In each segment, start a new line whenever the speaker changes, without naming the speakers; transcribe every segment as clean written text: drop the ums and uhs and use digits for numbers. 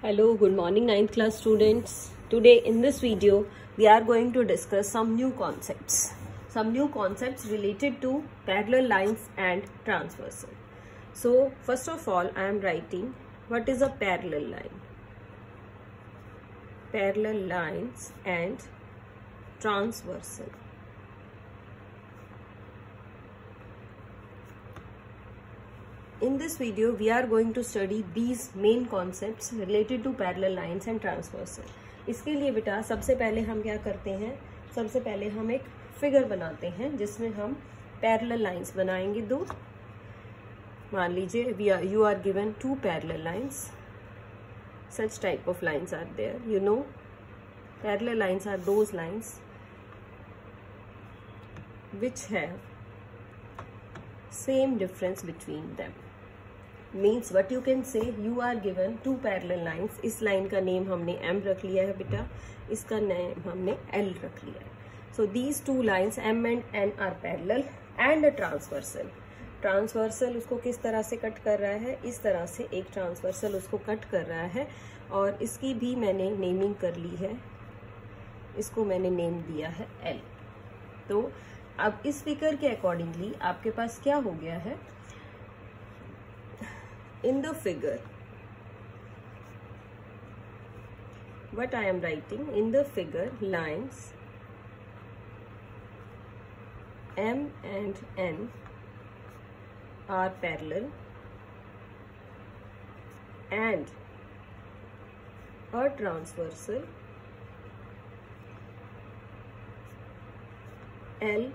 Hello, good morning 9th class students. Today in this video we are going to discuss some new concepts. Some new concepts related to parallel lines and transversal. So first of all I am writing what is a parallel line. Parallel lines and transversal. In this video, we are going to study these main concepts related to parallel lines and transversal. इसके लिए बेटा सबसे पहले हम क्या करते हैं, सबसे पहले हम एक फिगर बनाते हैं जिसमें हम parallel lines बनाएंगे दो. मान लीजिए you are given two parallel lines. Such type of lines are there. You know, parallel lines are those lines which have same difference between them. Means what you can say, you are given two parallel lines. इस line का name हमने M रख लिया है बेटा, इसका name हमने L रख लिया है. So these two lines M and N are parallel and a transversal. Transversal उसको किस तरह से कट कर रहा है, इस तरह से एक ट्रांसवर्सल उसको कट कर रहा है और इसकी भी मैंने नेमिंग कर ली है. इसको मैंने नेम दिया है L. तो अब इस फिगर के अकॉर्डिंगली आपके पास क्या हो गया है, in the figure what I am writing, in the figure lines M and N are parallel and a transversal L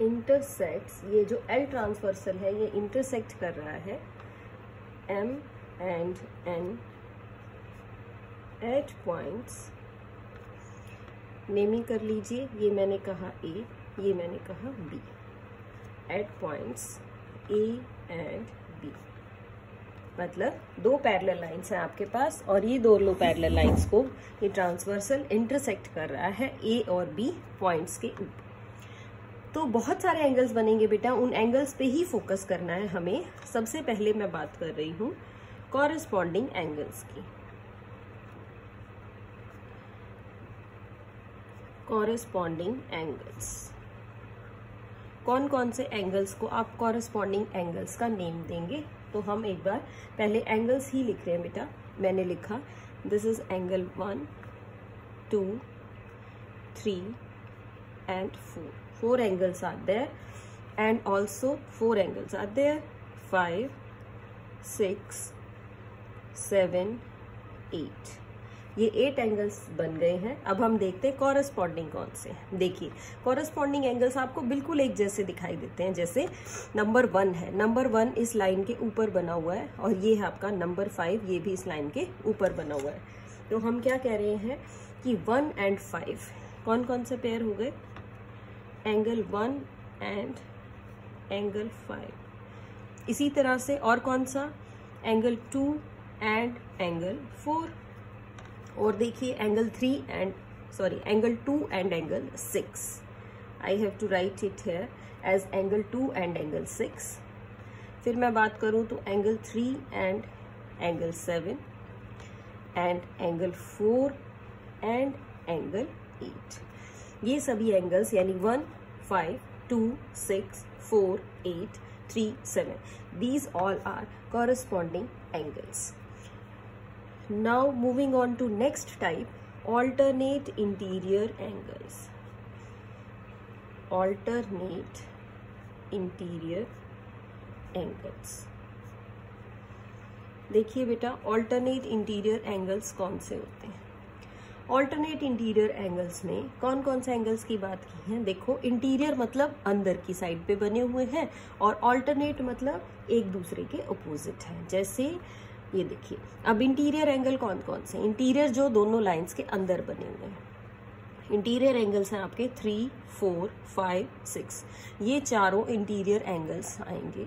intersects, ये जो L ट्रांसवर्सल है ये इंटरसेक्ट कर रहा है M and N at points. Naming कर लीजिए, ये मैंने कहा A, ये मैंने कहा B. At points A and B. मतलब दो पैरेलल लाइंस हैं आपके पास और ये दोनों पैरेलल लाइंस को ये ट्रांसवर्सल इंटरसेक्ट कर रहा है A और B पॉइंट्स के ऊपर. तो बहुत सारे एंगल्स बनेंगे बेटा, उन एंगल्स पे ही फोकस करना है हमें. सबसे पहले मैं बात कर रही हूँ कॉरेस्पॉन्डिंग एंगल्स की. कॉरेस्पॉन्डिंग एंगल्स, कौन कौन से एंगल्स को आप कॉरेस्पॉन्डिंग एंगल्स का नेम देंगे. तो हम एक बार पहले एंगल्स ही लिख रहे हैं बेटा. मैंने लिखा this is angle 1, 2, 3 and 4. 4 angles are there and also 4 angles are there, 5, 6, 7, 8. ये 8 एंगल्स बन गए हैं. अब हम देखते हैं कॉरेस्पॉन्डिंग कौन से. देखिए कॉरेस्पॉन्डिंग एंगल्स आपको बिल्कुल एक जैसे दिखाई देते हैं. जैसे नंबर 1 है, नंबर 1 इस लाइन के ऊपर बना हुआ है और ये है आपका नंबर 5, ये भी इस लाइन के ऊपर बना हुआ है. तो हम क्या कह रहे हैं कि 1 and 5 कौन कौन से पेयर हो गए, एंगल 1 एंड एंगल 5. इसी तरह से और कौन सा, एंगल 2 एंड एंगल 4. और देखिए angle 2 and angle 6. I have to write it here as angle 2 and angle 6. फिर मैं बात करूं तो angle 3 and angle 7 and angle 4 and angle 8. ये सभी एंगल्स यानी 1, 5, 2, 6, 4, 8, 3, 7. These all are corresponding angles. Now moving on to next type, alternate interior angles. Alternate interior angles. देखिए बेटा alternate interior angles कौन से होते हैं. ऑल्टरनेट इंटीरियर एंगल्स में कौन कौन से एंगल्स की बात की है. देखो इंटीरियर मतलब अंदर की साइड पे बने हुए हैं और ऑल्टरनेट मतलब एक दूसरे के अपोजिट है. जैसे ये देखिए, अब इंटीरियर एंगल कौन कौन से, इंटीरियर जो दोनों लाइंस के अंदर बने हुए हैं. इंटीरियर एंगल्स हैं आपके 3, 4, 5, 6. ये चारों इंटीरियर एंगल्स आएंगे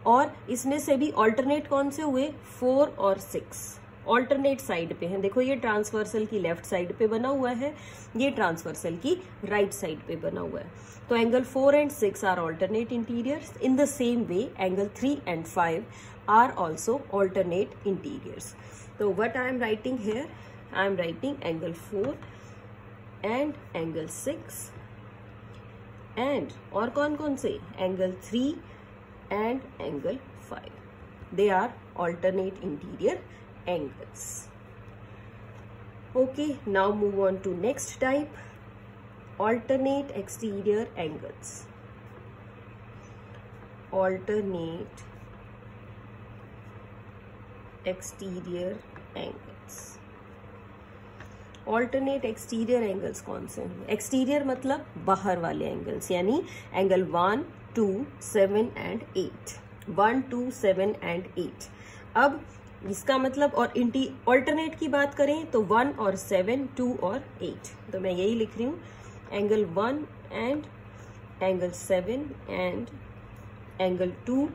और इसमें से भी ऑल्टरनेट कौन से हुए, 4 और 6 ऑल्टरनेट साइड पे हैं. देखो ये ट्रांसवर्सल की लेफ्ट साइड पे बना हुआ है, ये ट्रांसवर्सल की राइट साइड पे बना हुआ है. तो angle 4 and 6 are alternate interiors. In the same way, angle 3 and 5 are also alternate interiors. So what I am writing here, I am writing angle 4 and angle 6 and और कौन कौन से, angle 3 and angle 5. They are alternate interior angles. Okay, now move on to next type, alternate exterior angles. Alternate exterior angles. Alternate exterior angles कौन से हैं? Exterior मतलब बाहर वाले angles, यानी angle 1, 2, 7 and 8. 1, 2, 7 and 8. अब इसका मतलब, और ऑल्टरनेट की बात करें तो 1 और 7, 2 और 8. तो मैं यही लिख रही हूँ, angle 1 and angle 7 and angle 2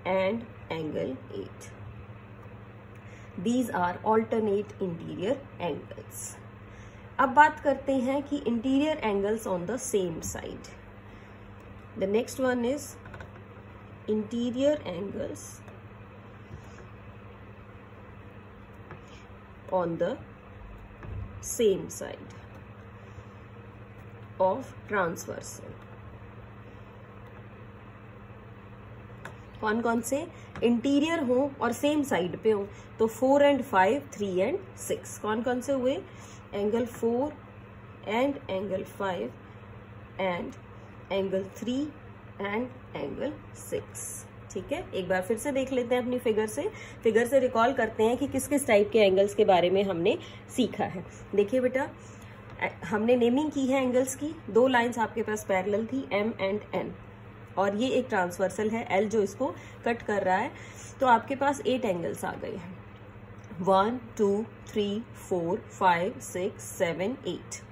and angle 8. These are alternate interior angles. अब बात करते हैं कि interior angles on the same side. The next one is interior angles on the same side of transversal. कौन कौन से, इंटीरियर हो और सेम साइड पे हो, तो 4 and 5, 3 and 6. कौन कौन से हुए, angle 4 and angle 5 and angle 3 and angle 6. ठीक है, एक बार फिर से देख लेते हैं अपनी फिगर से रिकॉल करते हैं कि किस किस टाइप के एंगल्स के बारे में हमने सीखा है. देखिए बेटा, हमने नेमिंग की है एंगल्स की. 2 लाइंस आपके पास पैरेलल थी, M एंड N, और ये एक ट्रांसवर्सल है L जो इसको कट कर रहा है. तो आपके पास 8 एंगल्स आ गए हैं, 1, 2, 3, 4, 5, 6, 7, 8.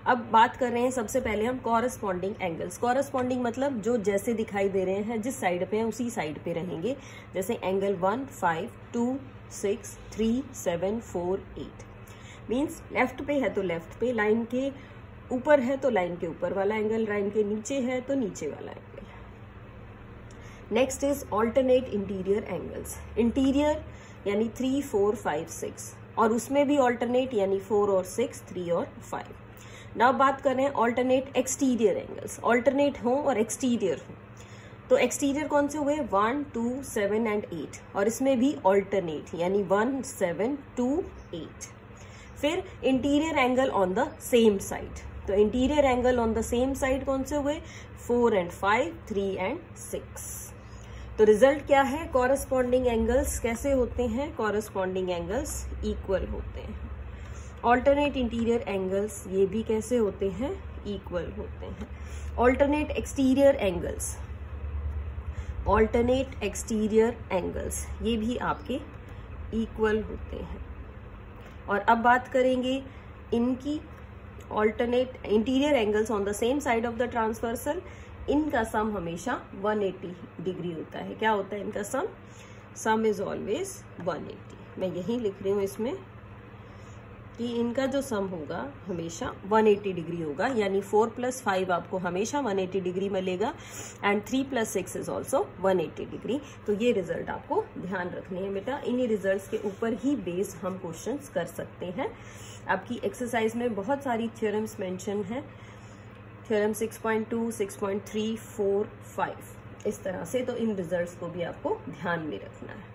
अब बात कर रहे हैं सबसे पहले हम कॉरस्पॉन्डिंग एंगल्स. कॉरस्पॉन्डिंग मतलब जो जैसे दिखाई दे रहे हैं, जिस साइड पे हैं उसी साइड पे रहेंगे. जैसे एंगल 1, 5, 2, 6, 3, 7, 4, 8. मीन्स लेफ्ट पे है तो लेफ्ट पे, लाइन के ऊपर है तो लाइन के ऊपर वाला एंगल, लाइन के नीचे है तो नीचे वाला angle. Next is alternate interior angles. Interior यानी 3, 4, 5, 6, और उसमें भी ऑल्टरनेट यानी 4 और 6, 3 और 5. नाउ बात कर रहे हैं ऑल्टरनेट एक्सटीरियर एंगल्स. ऑल्टरनेट हो और एक्सटीरियर हो, तो एक्सटीरियर कौन से हुए, 1, 2, 7 एंड 8, और इसमें भी ऑल्टरनेट यानी 1, 7, 2, 8. फिर interior angle on the same side. तो interior angle on the same side कौन से हुए, 4 एंड 5, 3 एंड 6. तो रिजल्ट क्या है, कॉरस्पॉन्डिंग एंगल्स कैसे होते हैं, कॉरस्पॉन्डिंग एंगल्स इक्वल होते हैं. ऑल्टरनेट इंटीरियर एंगल्स ये भी कैसे होते हैं, इक्वल होते हैं. Alternate exterior angles, alternate exterior angles ये भी आपके इक्वल होते हैं. और अब बात करेंगे इनकी, alternate interior angles on the same side of the transversal. इनका सम हमेशा 180 डिग्री होता है. क्या होता है इनका सम, सम इज ऑलवेज 180. मैं यही लिख रही हूं इसमें कि इनका जो सम होगा हमेशा 180 डिग्री होगा, यानी 4 + 5 आपको हमेशा 180 डिग्री मिलेगा एंड 3 + 6 इज ऑल्सो 180 डिग्री. तो ये रिजल्ट आपको ध्यान रखने हैं बेटा. इन्हीं रिजल्ट्स के ऊपर ही बेस्ड हम क्वेश्चंस कर सकते हैं. आपकी एक्सरसाइज में बहुत सारी थ्योरम्स मेंशन है, थ्योरम 6.2, 6.3, 4, 5 इस तरह से. तो इन रिजल्ट्स को भी आपको ध्यान में रखना है.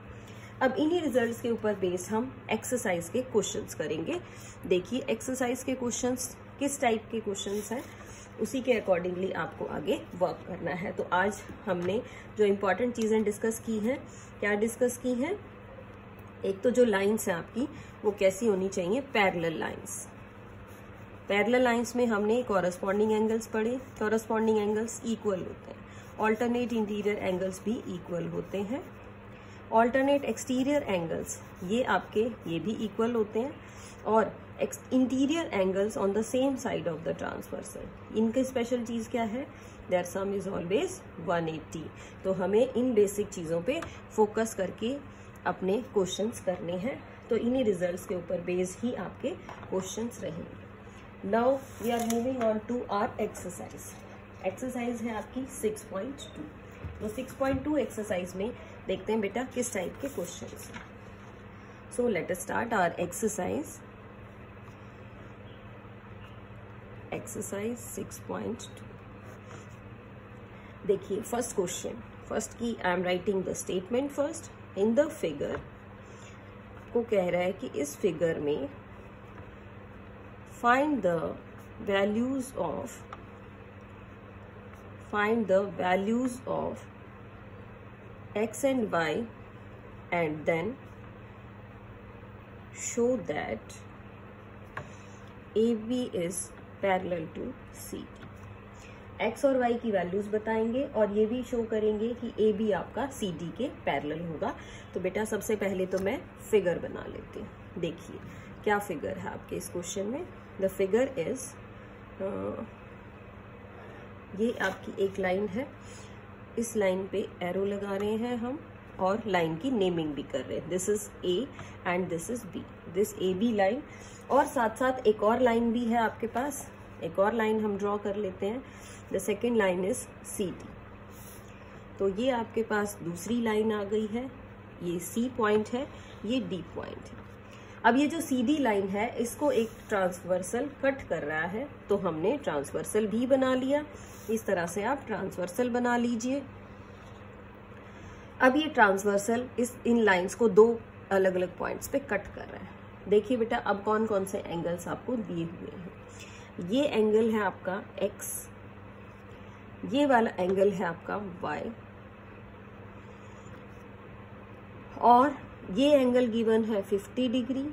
अब इन्हीं रिजल्ट्स के ऊपर बेस हम एक्सरसाइज के क्वेश्चंस करेंगे. देखिए एक्सरसाइज के क्वेश्चंस किस टाइप के क्वेश्चंस हैं, उसी के अकॉर्डिंगली आपको आगे वर्क करना है. तो आज हमने जो इम्पोर्टेंट चीजें डिस्कस की हैं, क्या डिस्कस की हैं, एक तो जो लाइन्स हैं आपकी वो कैसी होनी चाहिए, पैरेलल लाइन्स. पैरेलल लाइन्स में हमने कॉरस्पॉन्डिंग एंगल्स पढ़े. कॉरस्पॉन्डिंग एंगल्स इक्वल होते हैं. ऑल्टरनेट इंटीरियर एंगल्स भी इक्वल होते हैं. ऑल्टरनेट एक्सटीरियर एंगल्स ये आपके ये भी इक्वल होते हैं. और interior angles on the same side of the transversal, इनकी स्पेशल चीज क्या है, देयर सम इज ऑलवेज 180. तो हमें इन बेसिक चीजों पे फोकस करके अपने क्वेश्चंस करने हैं. तो इन्हीं रिजल्ट्स के ऊपर बेस ही आपके क्वेश्चंस रहेंगे. Now we are moving on to our exercise. Exercise है आपकी 6.2. तो 6.2 एक्सरसाइज में देखते हैं बेटा किस टाइप के क्वेश्चन हैं। So let us start our exercise 6.2। देखिए फर्स्ट क्वेश्चन, फर्स्ट की I am writing the statement first. In the figure को कह रहा है कि इस फिगर में find the values of x and y and then show that AB is parallel to CD। x और y की वैल्यूज बताएंगे और ये भी शो करेंगे कि AB आपका CD के पैरेलल होगा। तो बेटा सबसे पहले तो मैं फिगर बना लेती हूँ। देखिए क्या फिगर है आपके इस क्वेश्चन में। द फिगर इज ये आपकी एक लाइन है, इस लाइन पे एरो लगा रहे हैं हम और लाइन की नेमिंग भी कर रहे हैं। This is A and this is B, this AB line. और साथ साथ एक और लाइन भी है आपके पास, एक और लाइन हम ड्रॉ कर लेते हैं। The second line is CD। तो ये आपके पास दूसरी लाइन आ गई है, ये C पॉइंट है, ये D पॉइंट है। अब ये जो CD लाइन है इसको एक ट्रांसवर्सल कट कर रहा है, तो हमने ट्रांसवर्सल भी बना लिया। इस तरह से आप ट्रांसवर्सल बना लीजिए। अब ये ट्रांसवर्सल इन लाइंस को दो अलग अलग पॉइंट्स पे कट कर रहा है। देखिए बेटा अब कौन कौन से एंगल्स आपको दिए हुए हैं। ये एंगल है आपका X, ये वाला एंगल है आपका Y, और ये एंगल गिवन है 50 डिग्री,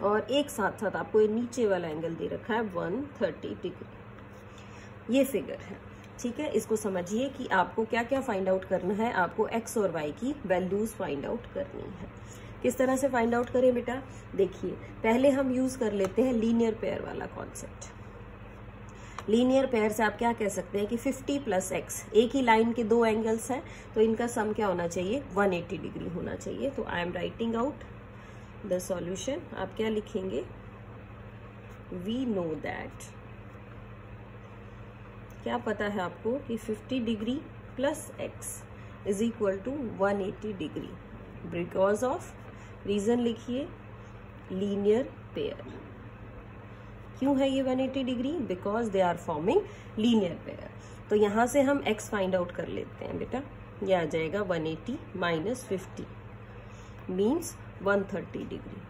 और एक साथ साथ आपको ये नीचे वाला एंगल दे रखा है 130 डिग्री। ये फिगर है, ठीक है। इसको समझिए कि आपको क्या क्या फाइंड आउट करना है। आपको x और y की वैल्यूज फाइंड आउट करनी है। किस तरह से फाइंड आउट करें बेटा, देखिए पहले हम यूज कर लेते हैं लीनियर पेयर वाला कॉन्सेप्ट। लीनियर पेयर से आप क्या कह सकते हैं कि 50 प्लस x, एक ही लाइन के दो एंगल्स हैं तो इनका सम क्या होना चाहिए, 180 डिग्री होना चाहिए। तो आई am writing out the solution. आप क्या लिखेंगे, वी नो दैट, क्या पता है आपको कि 50 degree plus x is equal to 180 degree because of, reason लिखिए, लीनियर पेयर। क्यों है ये 180 degree, because they are forming linear pair. तो यहां से हम x फाइंड आउट कर लेते हैं बेटा। ये आ जाएगा 180 माइनस 50 मीन्स 130 डिग्री,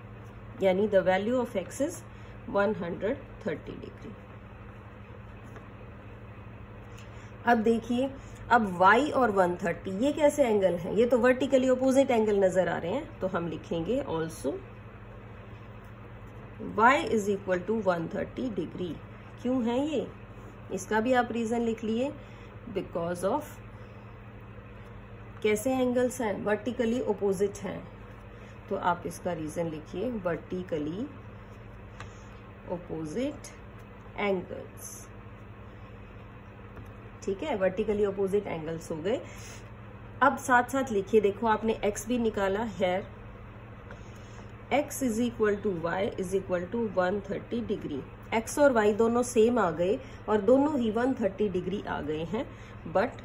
यानी the value of x is 130 degree. अब देखिए, अब y और 130 ये कैसे एंगल है, ये तो वर्टिकली ऑपोजिट एंगल नजर आ रहे हैं। तो हम लिखेंगे also y is equal to 130 degree. क्यों है ये, इसका भी आप रीजन लिख लिए, बिकॉज ऑफ कैसे एंगल्स हैं, वर्टिकली ऑपोजिट हैं। तो आप इसका रीजन लिखिए, वर्टिकली ऑपोजिट एंगल्स। ठीक है, वर्टिकली ऑपोजिट एंगल्स हो गए। अब साथ साथ लिखिए, देखो आपने x भी निकाला है, x is equal to y is equal to 130 degree. x और y दोनों सेम आ गए और दोनों ही 130 डिग्री आ गए हैं। बट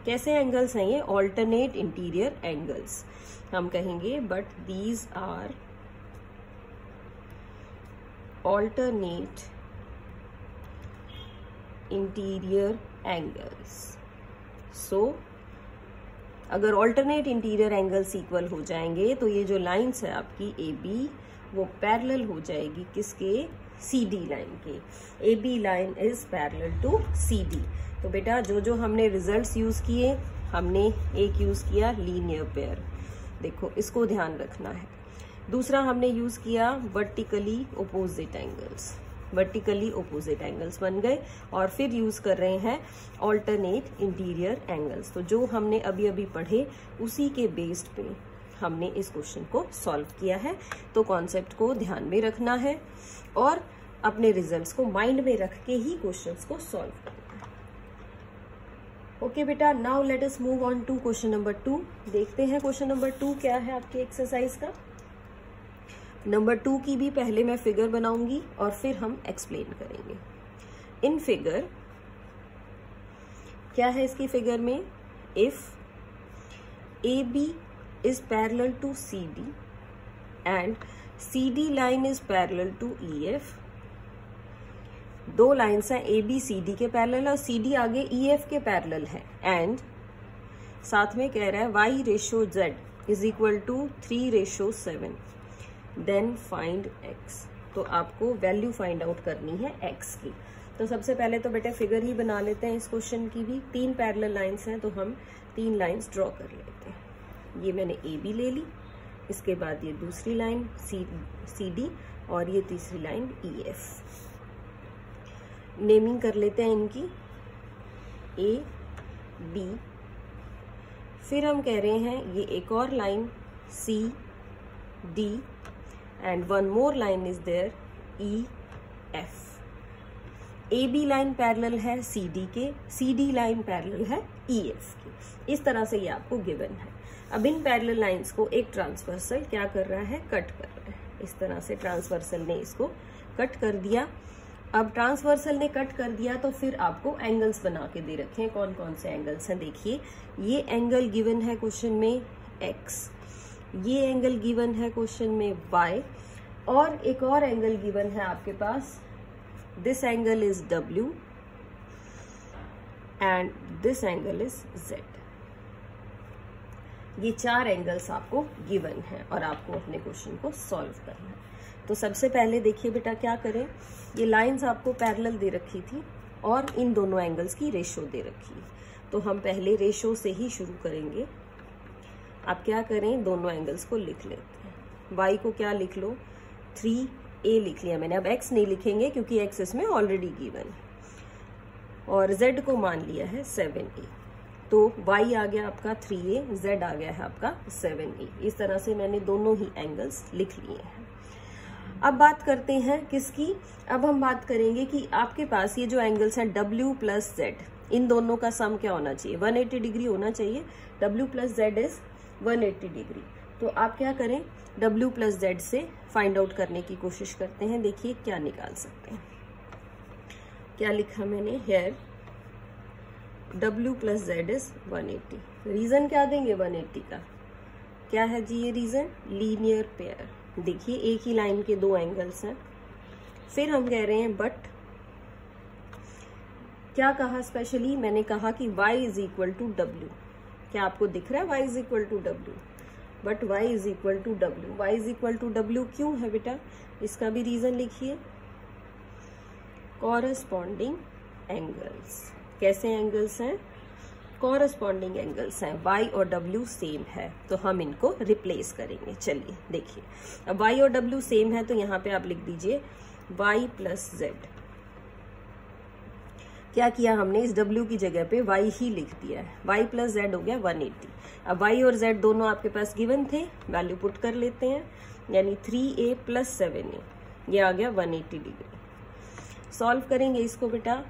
कैसे एंगल्स हैं ये, ऑल्टरनेट इंटीरियर एंगल्स हम कहेंगे। But these are alternate interior angles. So अगर ऑल्टरनेट इंटीरियर एंगल्स इक्वल हो जाएंगे तो ये जो लाइंस है आपकी AB, वो पैरेलल हो जाएगी किसके, CD लाइन के। AB line is parallel to CD। तो बेटा जो जो हमने रिजल्ट्स यूज किए, हमने एक यूज किया लीनियर पेयर, देखो इसको ध्यान रखना है। दूसरा हमने यूज किया vertically opposite angles, vertically opposite angles बन गए। और फिर यूज कर रहे हैं ऑल्टरनेट इंटीरियर एंगल्स। तो जो हमने अभी अभी पढ़े उसी के बेस्ड पे हमने इस क्वेश्चन को सॉल्व किया है। तो कॉन्सेप्ट को ध्यान में रखना है और अपने रिजल्ट्स को माइंड में रख के ही क्वेश्चंस को सॉल्व करना है। ओके बेटा, now let us move on to question number 2। देखते हैं क्वेश्चन नंबर 2 क्या है आपके एक्सरसाइज का। नंबर 2 की भी पहले मैं फिगर बनाऊंगी और फिर हम एक्सप्लेन करेंगे। इन फिगर क्या है, इसकी फिगर में if AB is parallel to CD and CD line is parallel to EF. दो लाइन्स हैं AB CD के पैरेलल और CD आगे EF के पैरेलल है, एंड साथ में कह रहा है y ratio z is equal to 3:7. Then find x. तो आपको वैल्यू फाइंड आउट करनी है x की. तो सबसे पहले तो बेटे फिगर ही बना लेते हैं इस क्वेश्चन की भी. 3 पैरेलल लाइंस हैं तो हम 3 लाइंस ड्रॉ कर लेते हैं. ये मैंने AB ले ली, इसके बाद ये दूसरी लाइन CD और ये तीसरी लाइन EF. नेमिंग कर लेते हैं इनकी A B. फिर हम कह रहे हैं ये एक और line C D and one more line is there E F. AB line parallel है CD के, CD लाइन पैरेलल है EF की. इस तरह से ये आपको गिवन है. अब इन पैरेलल लाइंस को एक ट्रांसवर्सल क्या कर रहा है, कट कर रहा है. इस तरह से ट्रांसवर्सल ने इसको कट कर दिया. अब ट्रांसवर्सल ने कट कर दिया तो फिर आपको एंगल्स बना के दे रखे हैं. कौन कौन से एंगल्स हैं देखिए. ये एंगल गिवन है क्वेश्चन में X, ये एंगल गिवन है क्वेश्चन में Y, और एक और एंगल गिवन है आपके पास. This angle is W and this angle is Z. ये 4 एंगल्स आपको गिवन है और आपको अपने क्वेश्चन को सॉल्व करना है. तो सबसे पहले देखिए बेटा क्या करें. ये लाइंस आपको पैरेलल दे रखी थी और इन दोनों एंगल्स की रेशो दे रखी है. तो हम पहले रेशो से ही शुरू करेंगे. आप क्या करें, दोनों एंगल्स को लिख लेते हैं. y को क्या लिख लो, 3a लिख लिया मैंने. अब x नहीं लिखेंगे क्योंकि x इसमें ऑलरेडी गिवन है, और z को मान लिया है 7a. तो y आ गया आपका 3a, z आ गया है आपका 7a. इस तरह से मैंने दोनों ही एंगल्स लिख लिए हैं. अब बात करते हैं किसकी. अब हम बात करेंगे कि आपके पास ये जो एंगल्स हैं W प्लस Z, इन दोनों का सम क्या होना चाहिए, 180 डिग्री होना चाहिए. W plus Z is 180 degree. तो आप क्या करें, W प्लस Z से फाइंड आउट करने की कोशिश करते हैं. देखिए क्या निकाल सकते हैं. क्या लिखा मैंने here, W plus Z is 180. Reason क्या देंगे 180 का, क्या है जी ये रीजन, लीनियर पेयर. देखिए एक ही लाइन के 2 एंगल्स हैं. फिर हम कह रहे हैं बट क्या कहा स्पेशली, मैंने कहा कि y is equal to W. क्या आपको दिख रहा है y is equal to W, but y is equal to W. y is equal to W क्यों है बेटा, इसका भी रीजन लिखिए. Corresponding angles. कैसे एंगल्स हैं, कॉरस्पॉन्डिंग एंगल्स हैं. y और w सेम है तो हम इनको रिप्लेस करेंगे. चलिए देखिए, अब y और w सेम है तो यहाँ पे आप लिख दीजिए y प्लस z. क्या किया हमने, इस w की जगह पे y ही लिख दिया है. y प्लस z हो गया 180. अब y और z दोनों आपके पास गिवन थे, वैल्यू पुट कर लेते हैं. यानी 3a प्लस 7a, ये आ गया 180 डिग्री. सॉल्व करेंगे इसको बेटा.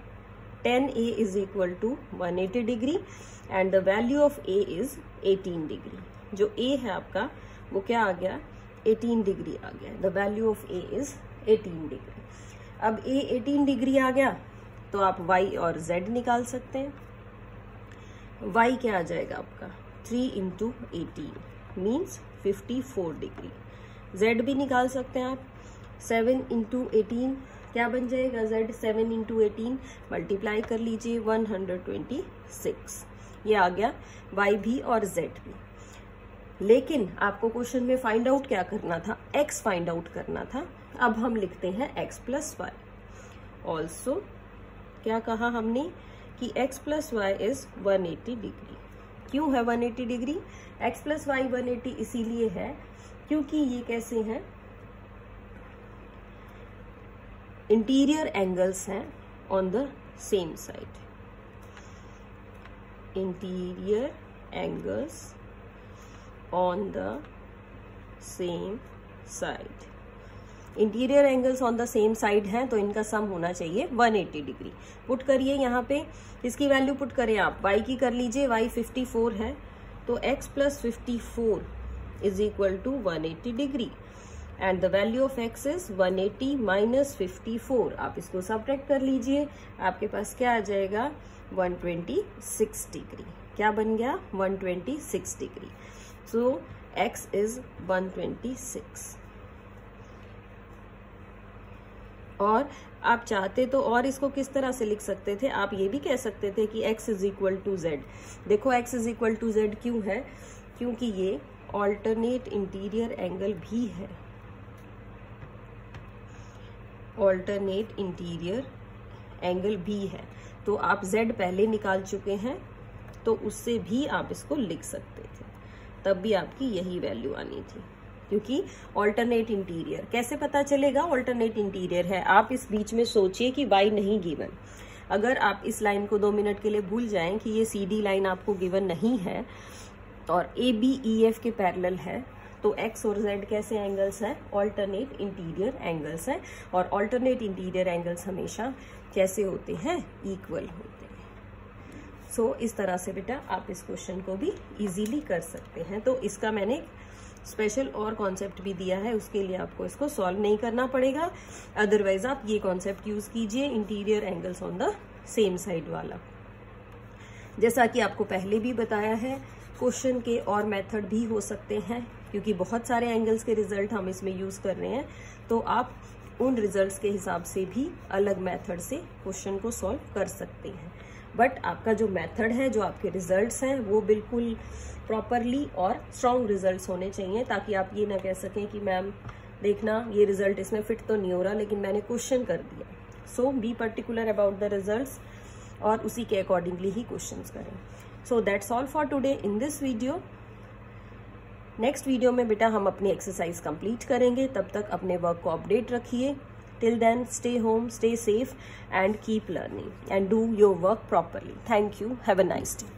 10a is equal to 180 degree and the value of a is 18 degree. जो a है आपका वो क्या आ गया, 18 डिग्री आ गया. The value of a is 18 degree. अब a 18 डिग्री आ गया तो आप y और z निकाल सकते हैं. y क्या आ जाएगा आपका, 3 इंटू 18 मीन्स 54 डिग्री. z भी निकाल सकते हैं आप. 7 इंटू 18 क्या बन जाएगा, z 7 इंटू 18 मल्टीप्लाई कर लीजिए 126. ये आ गया y भी और z भी. लेकिन आपको क्वेश्चन में फाइंड आउट क्या करना था, x फाइंड आउट करना था. अब हम लिखते हैं x प्लस वाई. ऑल्सो क्या कहा हमने कि x plus y is 180 degree. क्यों है 180 डिग्री, x प्लस वाई 180 इसीलिए है क्योंकि ये कैसे हैं, इंटीरियर एंगल्स हैं on the same side. Interior angles on the same side. Interior angles on the same side हैं तो इनका सम होना चाहिए 180 डिग्री. पुट करिए यहाँ पे, इसकी वैल्यू पुट करें आप. y की कर लीजिए, y 54 है तो x plus 54 is equal to 180 degree and the value of x is 180 minus 54. आप इसको सब्ट्रैक्ट कर लीजिए, आपके पास क्या आ जाएगा 126 डिग्री. क्या बन गया 126 डिग्री। So x is 126। और आप चाहते तो और इसको किस तरह से लिख सकते थे, आप ये भी कह सकते थे कि x is equal to z. देखो x is equal to z क्यों है, क्योंकि ये ऑल्टरनेट इंटीरियर एंगल भी है, ऑल्टरनेट इंटीरियर एंगल भी है। तो आप z पहले निकाल चुके हैं, तो उससे भी आप इसको लिख सकते थे, तब भी आपकी यही वैल्यू आनी थी, क्योंकि ऑल्टरनेट इंटीरियर। कैसे पता चलेगा ऑल्टरनेट इंटीरियर है, आप इस बीच में सोचिए कि y नहीं गिवन। अगर आप इस लाइन को 2 मिनट के लिए भूल जाएं कि ये CD लाइन आपको गिवन नहीं है और ABEF के पैरेलल है, तो x और z कैसे एंगल्स हैं, ऑल्टरनेट इंटीरियर एंगल्स हैं। और ऑल्टरनेट इंटीरियर एंगल्स हमेशा कैसे होते हैं, इक्वल होते हैं। सो इस तरह से बेटा आप इस क्वेश्चन को भी इजीली कर सकते हैं। तो इसका मैंने स्पेशल और कॉन्सेप्ट भी दिया है, उसके लिए आपको इसको सॉल्व नहीं करना पड़ेगा। अदरवाइज आप ये कॉन्सेप्ट यूज कीजिए, interior angles on the same side वाला। जैसा कि आपको पहले भी बताया है, क्वेश्चन के और मेथड भी हो सकते हैं, क्योंकि बहुत सारे एंगल्स के रिजल्ट हम इसमें यूज कर रहे हैं। तो आप उन रिजल्ट्स के हिसाब से भी अलग मेथड से क्वेश्चन को सॉल्व कर सकते हैं। बट आपका जो मेथड है, जो आपके रिजल्ट्स हैं, वो बिल्कुल प्रॉपरली और स्ट्रॉन्ग रिजल्ट्स होने चाहिए, ताकि आप ये ना कह सकें कि मैम देखना ये रिजल्ट इसमें फिट तो नहीं हो रहा, लेकिन मैंने क्वेश्चन कर दिया। So be particular about the results और उसी के अकॉर्डिंगली ही क्वेश्चंस करें। So that's all for today in this video. Next video में बेटा हम अपनी एक्सरसाइज कंप्लीट करेंगे, तब तक अपने वर्क को अपडेट रखिए। Till then, stay home, stay safe and keep learning and do your work properly. Thank you. Have a nice day.